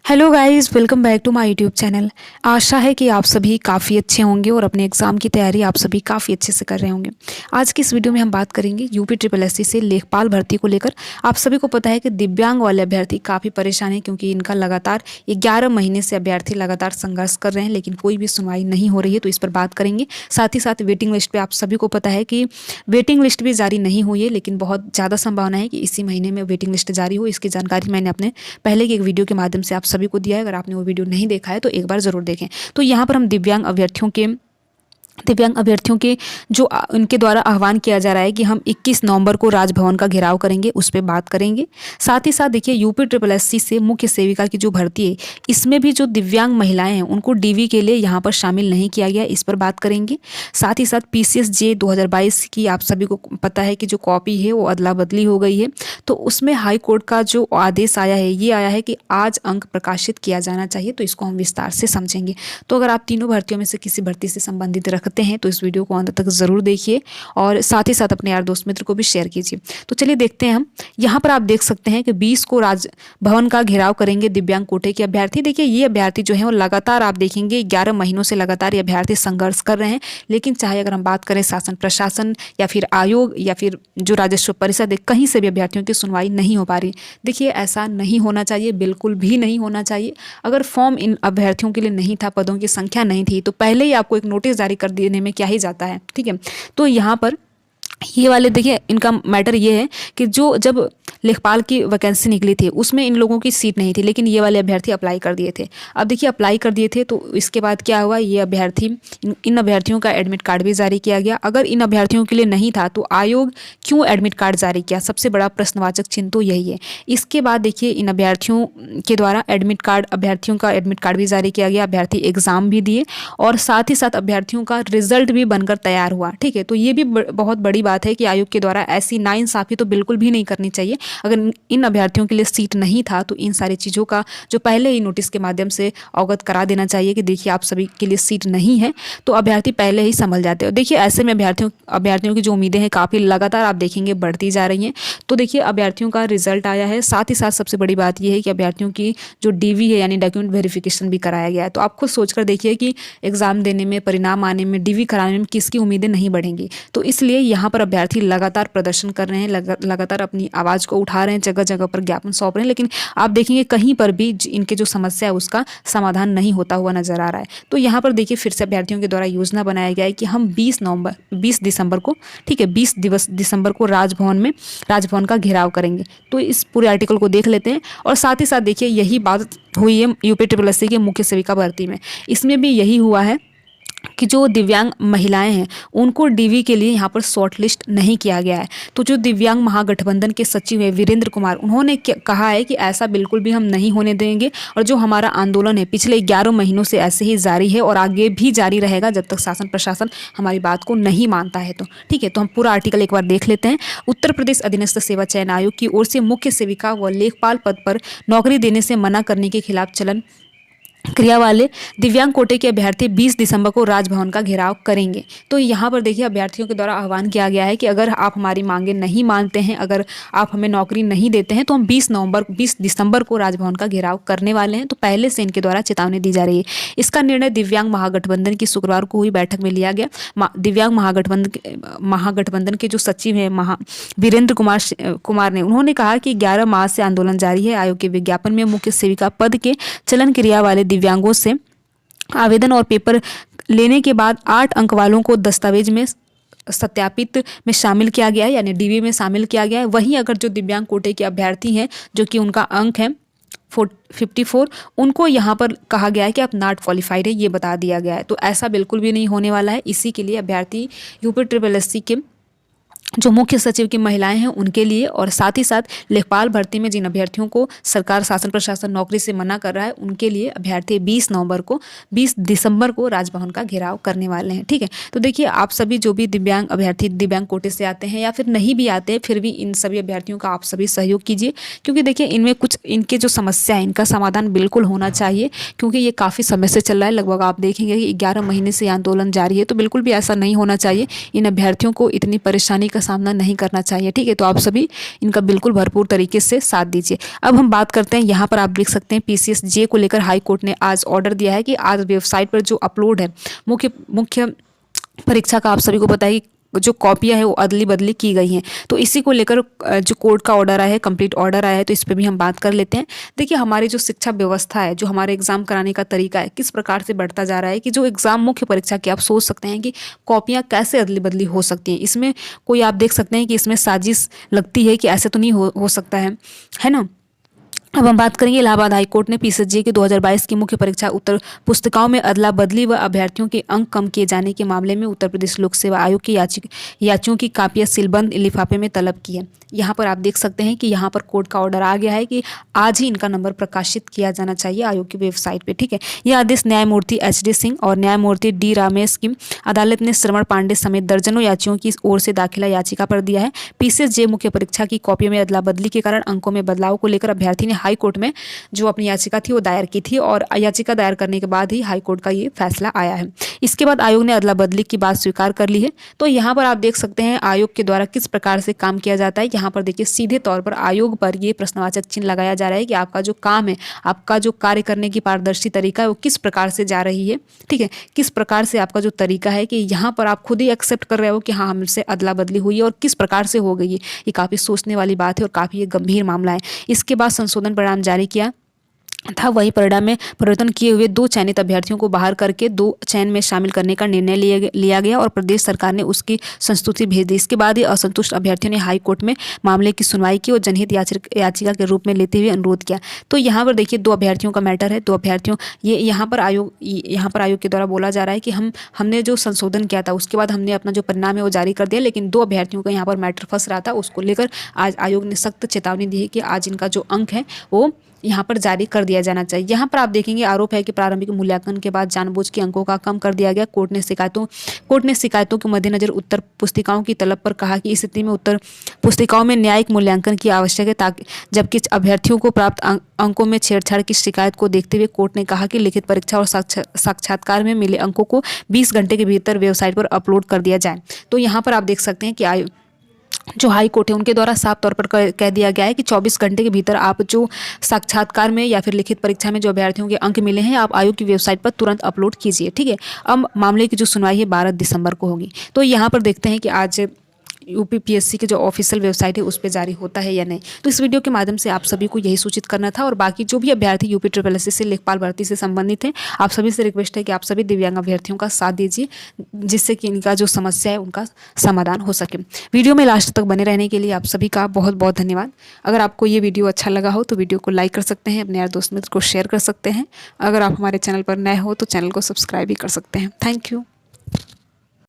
Hello guys, welcome back to my YouTube channel. आशा है कि आप सभी काफ़ी अच्छे होंगे और अपने एग्ज़ाम की तैयारी आप सभी काफ़ी अच्छे से कर रहे होंगे। आज की इस वीडियो में हम बात करेंगे यूपी ट्रिपल एससी से लेखपाल भर्ती को लेकर। आप सभी को पता है कि दिव्यांग वाले अभ्यर्थी काफ़ी परेशान हैं, क्योंकि इनका लगातार 11 महीने से अभ्यर्थी लगातार संघर्ष कर रहे हैं, लेकिन कोई भी सुनवाई नहीं हो रही है, तो इस पर बात करेंगे। साथ ही साथ वेटिंग लिस्ट पर आप सभी को पता है कि वेटिंग लिस्ट भी जारी नहीं हुई है, लेकिन बहुत ज़्यादा संभावना है कि इसी महीने में वेटिंग लिस्ट जारी हो। इसकी जानकारी मैंने अपने पहले की एक वीडियो के माध्यम से आप सभी को दिया है। अगर आपने वो वीडियो नहीं देखा है तो एक बार ज़रूर देखें। तो यहाँ पर हम दिव्यांग अभ्यर्थियों के जो उनके द्वारा आह्वान किया जा रहा है कि हम 21 नवंबर को राजभवन का घेराव करेंगे, उस पर बात करेंगे। साथ ही साथ देखिए, यूपी ट्रिपल एससी से मुख्य सेविका की जो भर्ती है, इसमें भी जो दिव्यांग महिलाएं हैं उनको डीवी के लिए यहाँ पर शामिल नहीं किया गया, इस पर बात करेंगे। साथ ही साथ पीसीएसजे 2022 की आप सभी को पता है कि जो कॉपी है वो अदला बदली हो गई है, तो उसमें हाई कोर्ट का जो आदेश आया है, ये आया है कि आज अंक प्रकाशित किया जाना चाहिए, तो इसको हम विस्तार से समझेंगे। तो अगर आप तीनों भर्तियों में से किसी भर्ती से संबंधित रखते हैं तो इस वीडियो को अंत तक ज़रूर देखिए और साथ ही साथ अपने यार दोस्त मित्र को भी शेयर कीजिए। तो चलिए देखते हैं हम। यहाँ पर आप देख सकते हैं कि 20 को राजभवन का घेराव करेंगे दिव्यांग कोटे के अभ्यर्थी। देखिए, ये अभ्यर्थी जो है वो लगातार आप देखेंगे 11 महीनों से लगातार ये अभ्यर्थी संघर्ष कर रहे हैं, लेकिन चाहे अगर हम बात करें शासन प्रशासन या फिर आयोग या फिर जो राजस्व परिषद है, कहीं से भी अभ्यर्थियों की सुनवाई नहीं हो पा रही। देखिए, ऐसा नहीं होना चाहिए, बिल्कुल भी नहीं होना चाहिए। अगर फॉर्म इन अभ्यर्थियों के लिए नहीं था, पदों की संख्या नहीं थी, तो पहले ही आपको एक नोटिस जारी कर देने में क्या ही जाता है, ठीक है। तो यहाँ पर ये वाले देखिए, इनका मैटर ये है कि जो जब लेखपाल की वैकेंसी निकली थी उसमें इन लोगों की सीट नहीं थी, लेकिन ये वाले अभ्यर्थी अप्लाई कर दिए थे। अब देखिए, अप्लाई कर दिए थे तो इसके बाद क्या हुआ, ये अभ्यर्थी इन अभ्यर्थियों का एडमिट कार्ड भी जारी किया गया। अगर इन अभ्यर्थियों के लिए नहीं था तो आयोग क्यों एडमिट कार्ड जारी किया, सबसे बड़ा प्रश्नवाचक चिन्ह तो यही है। इसके बाद देखिए, इन अभ्यर्थियों के द्वारा अभ्यर्थियों का एडमिट कार्ड भी जारी किया गया, अभ्यर्थी एग्जाम भी दिए और साथ ही साथ अभ्यर्थियों का रिजल्ट भी बनकर तैयार हुआ, ठीक है। तो ये भी बहुत बड़ी बात है कि आयोग के द्वारा ऐसी नाइंसाफी तो बिल्कुल भी नहीं करनी चाहिए। अगर इन अभ्यर्थियों के लिए सीट नहीं था तो इन सारी चीज़ों का जो पहले ही नोटिस के माध्यम से अवगत करा देना चाहिए कि देखिए, आप सभी के लिए सीट नहीं है, तो अभ्यर्थी पहले ही संभल जाते हो। देखिए, ऐसे में अभ्यर्थियों की जो उम्मीदें हैं काफ़ी लगातार आप देखेंगे बढ़ती जा रही हैं। तो देखिए, अभ्यर्थियों का रिजल्ट आया है, साथ ही साथ सबसे बड़ी बात यह है कि अभ्यर्थियों की जो डीवी है यानी डॉक्यूमेंट वेरिफिकेशन भी कराया गया है। तो आप खुद सोचकर देखिए कि एग्जाम देने में, परिणाम आने में, डीवी कराने में किसकी उम्मीदें नहीं बढ़ेंगी। तो इसलिए यहाँ पर अभ्यर्थी लगातार प्रदर्शन कर रहे हैं, लगातार अपनी आवाज़ को उठा रहे हैं, जगह जगह पर ज्ञापन सौंप रहे हैं, लेकिन आप देखेंगे कहीं पर भी इनके जो समस्या है उसका समाधान नहीं होता हुआ नजर आ रहा है। तो यहाँ पर देखिए, फिर से अभ्यर्थियों के द्वारा योजना बनाया गया है कि हम 20 दिसंबर को, ठीक है, 20 दिसंबर को राजभवन का घेराव करेंगे। तो इस पूरे आर्टिकल को देख लेते हैं और साथ ही साथ देखिए, यही बात हुई है यूपी ट्रिपल एससी के मुख्य सेविका भर्ती में। इसमें भी यही हुआ है कि जो दिव्यांग महिलाएं हैं उनको डीवी के लिए यहाँ पर शॉर्ट लिस्ट नहीं किया गया है। तो जो दिव्यांग महागठबंधन के सचिव है वीरेंद्र कुमार, उन्होंने कहा है कि ऐसा बिल्कुल भी हम नहीं होने देंगे और जो हमारा आंदोलन है पिछले 11 महीनों से ऐसे ही जारी है और आगे भी जारी रहेगा जब तक शासन प्रशासन हमारी बात को नहीं मानता है। तो ठीक है, तो हम पूरा आर्टिकल एक बार देख लेते हैं। उत्तर प्रदेश अधीनस्थ सेवा चयन आयोग की ओर से मुख्य सेविका व लेखपाल पद पर नौकरी देने से मना करने के खिलाफ चलन क्रिया वाले दिव्यांग कोटे के अभ्यर्थी 20 दिसंबर को राजभवन का घेराव करेंगे। तो यहाँ पर देखिए, अभ्यर्थियों के द्वारा आह्वान किया गया है कि अगर आप हमारी मांगे नहीं मानते हैं, अगर आप हमें नौकरी नहीं देते हैं, तो हम 20 दिसंबर को राजभवन का घेराव करने वाले हैं। तो पहले से इनके द्वारा चेतावनी दी जा रही है। इसका निर्णय दिव्यांग महागठबंधन की शुक्रवार को हुई बैठक में लिया गया। दिव्यांग महागठबंधन के जो सचिव हैं वीरेंद्र कुमार ने उन्होंने कहा कि 11 मार्च से आंदोलन जारी है। आयोग के विज्ञापन में मुख्य सेविका पद के चलन क्रिया वाले दिव्यांगों से आवेदन और पेपर लेने के बाद 8 अंक वालों को दस्तावेज में सत्यापित में शामिल किया गया है, यानी डीवी में शामिल किया गया है। वहीं अगर जो दिव्यांग कोटे के अभ्यर्थी हैं जो कि उनका अंक है 54, उनको यहाँ पर कहा गया है कि आप नॉट क्वालिफाइड है, ये बता दिया गया है। तो ऐसा बिल्कुल भी नहीं होने वाला है। इसी के लिए अभ्यर्थी यूपी ट्रिपल एससी के जो मुख्य सचिव की महिलाएं हैं उनके लिए और साथ ही साथ लेखपाल भर्ती में जिन अभ्यर्थियों को सरकार शासन प्रशासन नौकरी से मना कर रहा है, उनके लिए अभ्यर्थी 20 दिसंबर को राजभवन का घेराव करने वाले हैं, ठीक है। तो देखिए, आप सभी जो भी दिव्यांग अभ्यर्थी दिव्यांग कोटे से आते हैं या फिर नहीं भी आते हैं, फिर भी इन सभी अभ्यर्थियों का आप सभी सहयोग कीजिए, क्योंकि देखिए, इनमें कुछ इनके जो समस्या है इनका समाधान बिल्कुल होना चाहिए, क्योंकि ये काफ़ी समय से चल रहा है। लगभग आप देखेंगे कि 11 महीने से आंदोलन जारी है, तो बिल्कुल भी ऐसा नहीं होना चाहिए। इन अभ्यर्थियों को इतनी परेशानी का का सामना नहीं करना चाहिए। ठीक है, तो आप सभी इनका बिल्कुल भरपूर तरीके से साथ दीजिए। अब हम बात करते हैं, यहाँ पर आप देख सकते हैं पीसीएस जे को लेकर हाई कोर्ट ने आज ऑर्डर दिया है कि आज वेबसाइट पर जो अपलोड है मुख्य परीक्षा का, आप सभी को पता है कि जो कॉपियां है वो अदली बदली की गई हैं। तो इसी को लेकर जो कोर्ट का ऑर्डर आया है, कंप्लीट ऑर्डर आया है, तो इस पर भी हम बात कर लेते हैं। देखिए, हमारी जो शिक्षा व्यवस्था है, जो हमारे एग्जाम कराने का तरीका है, किस प्रकार से बढ़ता जा रहा है कि जो एग्जाम मुख्य परीक्षा की, आप सोच सकते हैं कि कॉपियां कैसे अदली बदली हो सकती हैं। इसमें कोई आप देख सकते हैं कि इसमें साजिश लगती है कि ऐसे तो नहीं हो सकता है ना। अब हम बात करेंगे, इलाहाबाद हाईकोर्ट ने पीसीएसजे की 2022 की मुख्य परीक्षा उत्तर पुस्तिकाओं में अदला बदली व अभ्यर्थियों के अंक कम किए जाने के मामले में उत्तर प्रदेश लोक सेवा आयोग की याचियों की कापियां सीलबंद लिफाफे में तलब की है। यहाँ पर आप देख सकते हैं कि यहाँ पर कोर्ट का ऑर्डर आ गया है कि आज ही इनका नंबर प्रकाशित किया जाना चाहिए आयोग की वेबसाइट पे। ठीक है, यह आदेश न्यायमूर्ति एच.डी. सिंह और न्यायमूर्ति डी. रामेश की अदालत ने श्रवण पांडे समेत दर्जनों याचियों की ओर से दाखिला याचिका पर दिया है। पीसीएसजे मुख्य परीक्षा की कॉपियों में अदला बदली के कारण अंकों में बदलाव को लेकर अभ्यर्थी ने हाई कोर्ट में जो अपनी याचिका थी वो दायर की थी, और याचिका दायर करने के बाद ही हाई कोर्ट का ये फैसला आया है। इसके बाद आयोग ने अदला बदली की बात स्वीकार कर ली है। तो यहाँ पर आप देख सकते हैं आयोग के द्वारा किस प्रकार से काम किया जाता है। यहाँ पर देखिए, सीधे तौर पर आयोग पर ये प्रश्नवाचक चिन्ह लगाया जा रहा है कि आपका जो काम है, आपका जो कार्य करने की पारदर्शी तरीका है वो किस प्रकार से जा रही है। ठीक है, किस प्रकार से आपका जो तरीका है कि यहाँ पर आप खुद ही एक्सेप्ट कर रहे हो कि हाँ, हमसे अदला बदली हुई है और किस प्रकार से हो गई है। ये काफ़ी सोचने वाली बात है और काफ़ी गंभीर मामला है। इसके बाद संशोधन परिणाम जारी किया था। वही परिणाम में परिवर्तन किए हुए 2 चयनित अभ्यर्थियों को बाहर करके 2 चयन में शामिल करने का निर्णय लिया गया और प्रदेश सरकार ने उसकी संस्तुति भेज दी। इसके बाद ही असंतुष्ट अभ्यर्थियों ने हाई कोर्ट में मामले की सुनवाई की और जनहित याचिका के रूप में लेते हुए अनुरोध किया। तो यहाँ पर देखिए, 2 अभ्यर्थियों का मैटर है। 2 अभ्यर्थियों, ये यहाँ पर आयोग के द्वारा बोला जा रहा है कि हमने जो संशोधन किया था उसके बाद हमने अपना जो परिणाम है वो जारी कर दिया, लेकिन 2 अभ्यर्थियों का यहाँ पर मैटर फंस रहा था। उसको लेकर आज आयोग ने सख्त चेतावनी दी है कि आज इनका जो अंक है वो यहाँ पर जारी कर दिया जाना चाहिए। यहाँ पर आप देखेंगे, आरोप है कि प्रारंभिक मूल्यांकन के बाद जानबूझ के अंकों का कम कर दिया गया। कोर्ट ने शिकायतों के मद्देनजर उत्तर पुस्तिकाओं की तलब पर कहा कि इस स्थिति में उत्तर पुस्तिकाओं में न्यायिक मूल्यांकन की आवश्यक है, ताकि जबकि अभ्यर्थियों को प्राप्त अंकों में छेड़छाड़ की शिकायत को देखते हुए कोर्ट ने कहा कि लिखित परीक्षा और साक्षात्कार में मिले अंकों को 20 घंटे के भीतर वेबसाइट पर अपलोड कर दिया जाए। तो यहाँ पर आप देख सकते हैं कि जो हाई कोर्ट है उनके द्वारा साफ तौर पर कह दिया गया है कि 24 घंटे के भीतर आप जो साक्षात्कार में या फिर लिखित परीक्षा में जो अभ्यर्थियों के अंक मिले हैं, आप आयोग की वेबसाइट पर तुरंत अपलोड कीजिए। ठीक है, अब मामले की जो सुनवाई है 12 दिसंबर को होगी। तो यहाँ पर देखते हैं कि आज यूपीपीएससी की जो ऑफिशियल वेबसाइट है उस पर जारी होता है या नहीं। तो इस वीडियो के माध्यम से आप सभी को यही सूचित करना था, और बाकी जो भी अभ्यर्थी यूपी ट्रिपल से लेखपाल भर्ती से संबंधित हैं, आप सभी से रिक्वेस्ट है कि आप सभी दिव्यांग अभ्यर्थियों का साथ दीजिए, जिससे कि इनका जो समस्या है उनका समाधान हो सके। वीडियो में लास्ट तक बने रहने के लिए आप सभी का बहुत बहुत धन्यवाद। अगर आपको ये वीडियो अच्छा लगा हो तो वीडियो को लाइक कर सकते हैं, अपने यार दोस्त मित्र को शेयर कर सकते हैं। अगर आप हमारे चैनल पर नए हो तो चैनल को सब्सक्राइब भी कर सकते हैं। Thank you.